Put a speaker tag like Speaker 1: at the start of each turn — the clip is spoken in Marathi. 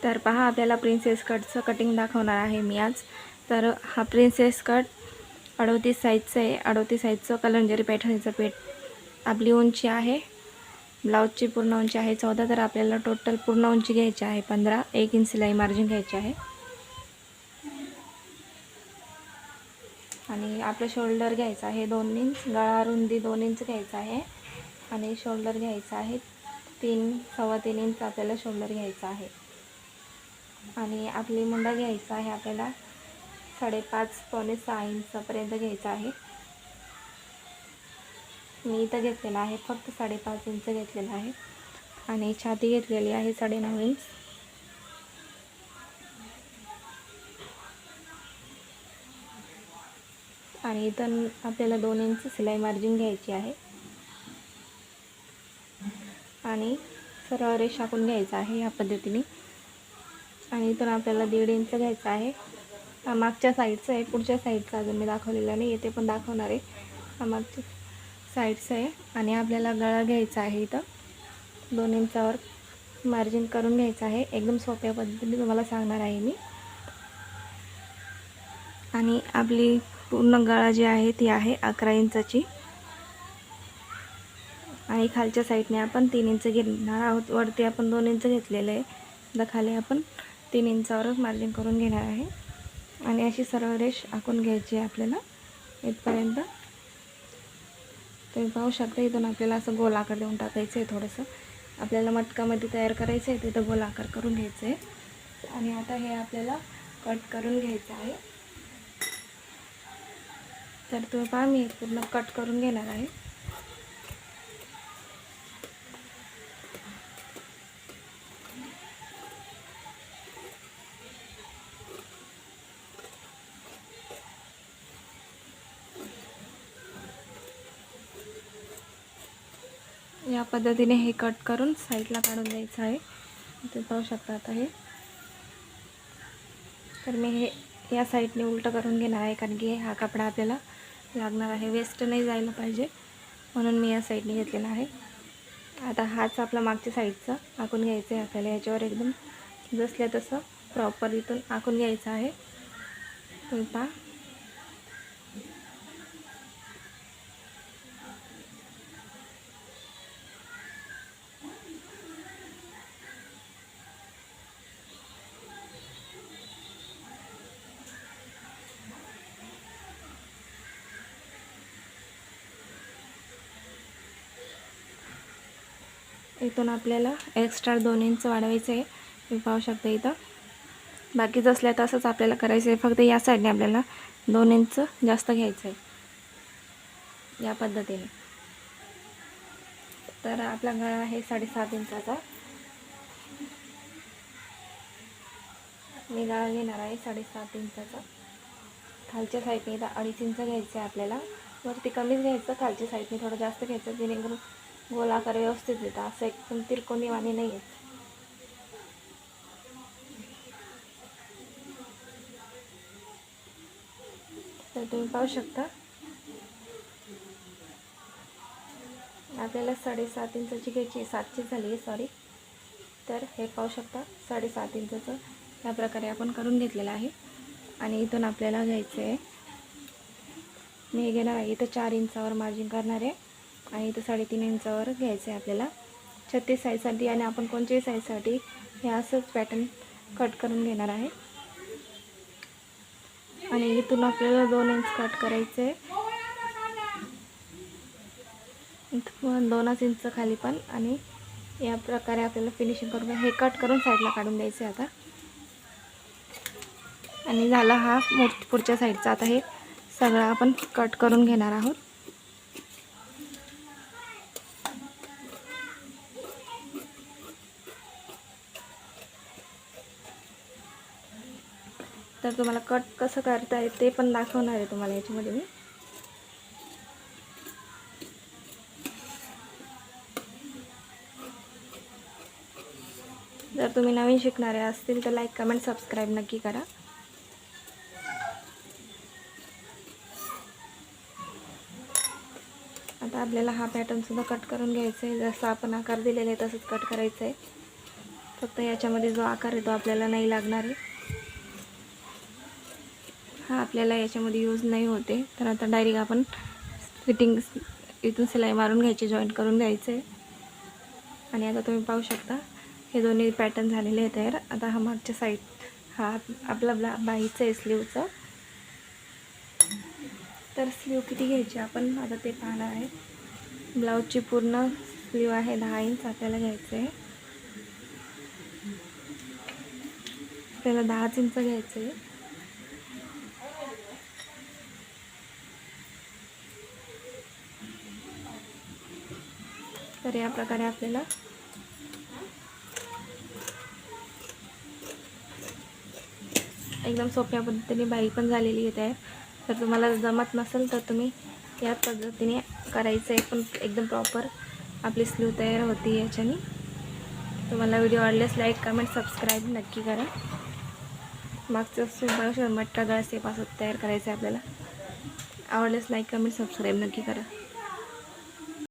Speaker 1: तर पहा, आपल्याला प्रिन्सेस कटचं कटिंग दाखवणार आहे मी आज. तर हा प्रिन्सेस कट 38 साईजचं आहे. 38 साईजचं कलंजरी पैठणीचं पेट. आपली उंची आहे, ब्लाऊजची पूर्ण उंची आहे 14. तर आपल्याला टोटल पूर्ण उंची घ्यायची आहे 15. 1 इंच सिलाई मार्जिन घ्यायची आहे. आणि आपलं शोल्डर घ्यायचं आहे 2 इंच. गळा रुंदी 2 इंच घ्यायचा आहे. आणि शोल्डर घ्यायचा आहे 3-3.25 इंच आपल्याला शोल्डर घ्यायचा आहे. आणि आपली मुंडा घ्यायचा आहे आपल्याला 5.5-6 इंचपर्यंत घ्यायचा आहे. मी इथं घेतलेला आहे फक्त 5.5 इंच घेतलेला आहे. आणि छाती घेतलेली आहे 9.5 इंच. आणि इथं आपल्याला 2 इंच सिलाई मार्जिन घ्यायची आहे. आणि सरळ रेष आखून घ्यायचं आहे या पद्धतीने. आणि इथून आपल्याला 1.5 इंच घ्यायचं आहे. मागच्या साईडचं आहे, पुढच्या साईडचं अजून मी दाखवलेला नाही, येते पण दाखवणार आहे. मागच्या साईडचं आहे. आणि आपल्याला गळा घ्यायचा आहे इथं 2 इंचावर मार्जिन करून घ्यायचं आहे. एकदम सोप्या पद्धतीने तुम्हाला सांगणार आहे मी. आणि आपली पूर्ण गळा जी आहे ती आहे 11 इंचाची. आणि खालच्या साईडने आपण 3 इंच घेणार आहोत. वरती आपण 2 इंच घेतलेले आहे, तर खाली आपण 3 इंचावरच मार्जिन करून घेणार आहे. आणि अशी सरळ रेष आखून घ्यायची आहे आपल्याला इथपर्यंत. तुम्ही पाहू शकता, इथून आपल्याला असं गोल आकार देऊन टाकायचं आहे. थोडंसं आपल्याला मटकामध्ये तयार करायचं आहे, तिथं गोल आकार करून घ्यायचं आहे. आणि आता हे आपल्याला कट करून घ्यायचं आहे. तर तुम्ही पहा, मी पूर्ण कट करून घेणार आहे. या पद्धतीने हे कट करून साईडला काढून द्यायचं आहे. तुम्ही पाहू शकता आता हे. तर मी हे या साईडने उलटं करून घेणार आहे, कारण की हा कपडा आपल्याला लागणार आहे, वेस्ट नाही जायला पाहिजे, म्हणून मी या साईडने घेतलेला आहे. आता हाच आपला मागच्या साईडचा आखून घ्यायचा आहे आपल्याला. याच्यावर एकदम जसल्या तसं प्रॉपर इथून आखून घ्यायचं आहे. तुम्ही पहा, इथून आपल्याला एक्स्ट्रा 2 इंच वाढवायचं आहे. तुम्ही पाहू शकता इथं. बाकी जसल्या तसंच आपल्याला करायचं आहे, फक्त या साईडने आपल्याला 2 इंच जास्त घ्यायचं आहे या पद्धतीने. तर आपला गळा आहे 7.5 इंचाचा. मी गळा घेणार आहे 7.5 इंचाचा. खालच्या साईडने इथं 2.5 इंच घ्यायचं आहे आपल्याला. वरती कमीच घ्यायचं, खालच्या साईडने थोडं जास्त घ्यायचं, जेणेकरून गोलाकार व्यवस्थित येतं, असं एकदम तिरकोणी वाणी नाही येत. तर तुम्ही पाहू शकता, आपल्याला 7.5 इंचाची घ्यायची, 7ची झाली आहे सॉरी. तर हे पाहू शकता 7.5 इंचाचं या प्रकारे आपण करून घेतलेलं आहे. आणि इथून आपल्याला घ्यायचं आहे, मी घेणार आहे इथं 4 इंचावर मार्जिन करणार आहे. आणि इथं 3.5 इंचावर घ्यायचं आहे आपल्याला 36 साईजसाठी. आणि आपण कोणत्याही साईजसाठी हे असंच पॅटर्न कट करून घेणार आहे. आणि इथून आपल्याला 2 इंच कट करायचं आहे, इथं 2 इंच खाली पण. आणि या प्रकारे आपल्याला फिनिशिंग करून हे कट करून साईडला काढून द्यायचं आहे आता. आणि झाला हा पुढच्या साईडचा. आता हे सगळं आपण कट करून घेणार आहोत. तर तुम्हाला कट कसं करता येते ते पण दाखवणार आहे तुम्हाला याच्यामध्ये मी. जर तुम्ही नवीन शिकणारे असतील तर लाईक, कमेंट, सबस्क्राईब नक्की करा. आता आपल्याला हा पॅटर्नसुद्धा कट करून घ्यायचा आहे. जसं आपण आकार दिलेला आहे तसंच कट करायचं आहे. फक्त याच्यामध्ये जो आकार आहे तो आपल्याला नाही लागणार आहे, हा आपल्याला याच्यामध्ये यूज नाही होते. तर आता डायरेक्ट आपण फिटिंग इथून सिलाई मारून घ्यायची, जॉईंट करून घ्यायचं आहे. आणि आता तुम्ही पाहू शकता हे दोन्ही पॅटर्न झालेले आहेत तयार. आता हा मागच्या साईड हा आपला बाहीचं आहे स्लीवचं. तर स्लीव किती घ्यायची आपण आता ते पाहणार आहे. ब्लाऊजची पूर्ण स्लीव आहे 10 इंच आपल्याला घ्यायचं आहे. आपल्याला 10 इंच घ्यायचं आहे. तर या प्रकारे आपल्याला एकदम सोप्या पद्धतीने बाही पण झालेली आहे तयार. तर तुम्हाला जमत नसेल तर तुम्ही या पद्धतीने करायचं आहे, पण एकदम प्रॉपर आपली स्लीव तयार होती याच्याने. तुम्हाला व्हिडिओ आवडल्यास लाईक, कमेंट, सबस्क्राईब नक्की करा. मागचं मटका गळा सेपासून तयार करायचं आहे आपल्याला. आवडल्यास लाईक, कमेंट, सबस्क्राईब नक्की करा.